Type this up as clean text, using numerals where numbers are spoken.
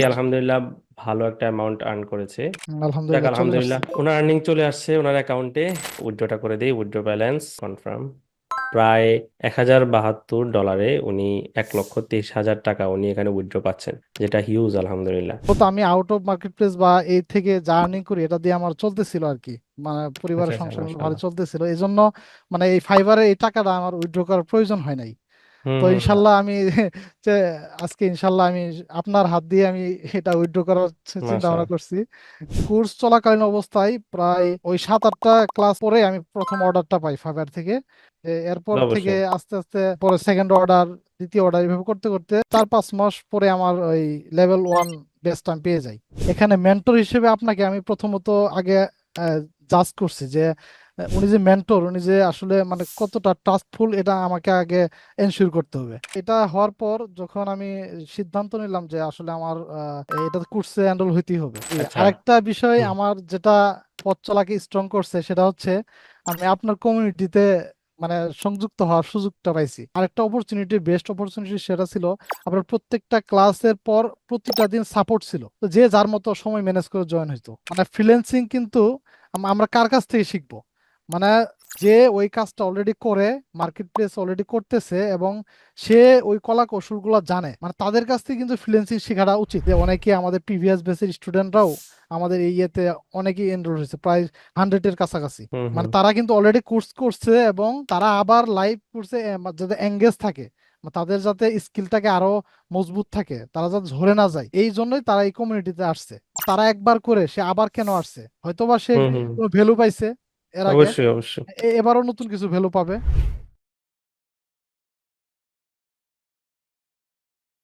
আলহামদুলিল্লাহ ভালো একটা অ্যামাউন্ট আর্ন করেছে। যাক আলহামদুলিল্লাহ চলে আলহামদুলিল্লাহ আসছে। ওনার আর্নিং চলে আসছে ওনার অ্যাকাউন্টে। উইথড্রটা করে দেই, উইথড্র ব্যালেন্স কনফার্ম। প্রায় $1072 উনি 1,23,000 টাকা উনি এখানে উইথড্র পাচ্ছেন, যেটা হিউজ আলহামদুলিল্লাহ। তো আমি আউট অফ মার্কেট প্লেস বা এই থেকে যা আর্নিং করি এটা দিয়ে আমার চলতেছিল আর কি, মানে আচ্ছা পরিবারের আচ্ছা, সংসার ভালো মাশাআল্লাহ। চলতেছিল, এই জন্য মানে এই ফাইবারে এই টাকাটা আমার উইথড্র করার প্রয়োজন হয় নাই। হুম তো হুম হুম। ইনশাল্লাহ আমি যে আজকে ইনশাল্লাহ আমি আপনার হাত দিয়ে আমি এটা উইথড্র করার চিন্তা ভাবনা মাশাআল্লাহ। করছি। কোর্স চলাকালীন অবস্থায় প্রায় ওই 7-8টা ক্লাস পরে আমি প্রথম অর্ডারটা পাই ফাইবার থেকে। এরপর থেকে অবশ্যই। আস্তে আস্তে পরে সেকেন্ড অর্ডার, দ্বিতীয় অর্ডার, এইভাবে করতে করতে 4-5 মাস পরে আমার ওই লেভেল 1 বেস্ট আমি পেয়ে যাই। এখানে মেন্টর হিসেবে আপনাকে আমি প্রথমত আগে জাজ করছি যে উনি যে মেন্টর, উনি যে আসলে মানে কতটা ট্রাস্টফুল এটা আমাকে আগে এনশিওর করতে হবে। এটা হওয়ার পর যখন আমি সিদ্ধান্ত নিলাম যে আসলে আমার এটা কোর্সে এনরোল হইতেই হবে। আচ্ছা। আরেকটা বিষয় হুম আমার যেটা পথ চলাকে স্ট্রং করছে সেটা হচ্ছে আমি আপনার কমিউনিটিতে মানে সংযুক্ত হওয়ার সুযোগটা পাইছি। আরেকটা অপরচুনিটি, বেস্ট অপরচুনিটি, সেটা ছিল আপনার প্রত্যেকটা ক্লাসের পর প্রতিটা দিন সাপোর্ট ছিল, তো যে যার মতো সময় ম্যানেজ করে জয়েন হইতো। মানে ফ্রিল্যান্সিং কিন্তু আমরা কার কাছ থেকে শিখবো, মানে যে ওই কাজটা অলরেডি করে, মার্কেট প্লেস অলরেডি করতেছে এবং সে ওই কলা কৌশলগুলো জানে, মানে তাদের কাছ থেকে কিন্তু ফ্রিল্যান্সিং শেখাটা উচিত। যে অনেকে আমাদের প্রিভিয়াস ব্যাচের স্টুডেন্টরাও আমাদের এই ইয়েতে অনেকেই এনরোল হয়েছে, প্রায় 100-এর কাছাকাছি। হুম মানে হুম। তারা কিন্তু অলরেডি কোর্স করছে এবং তারা আবার লাইভ কোর্সে যাতে এঙ্গেজ থাকে, মানে তাদের যাতে স্কিলটাকে আরো মজবুত থাকে, তারা যাতে ঝরে না যায়, এই জন্যই তারা এই কমিউনিটিতে আসছে। তারা একবার করে সে আবার কেন আসছে, হয়তোবা সে হুম হুম। কোনো ভ্যালু পাইছে এর আগে, অবশ্যই অবশ্যই। এবারও নতুন কিছু ভ্যালু পাবে।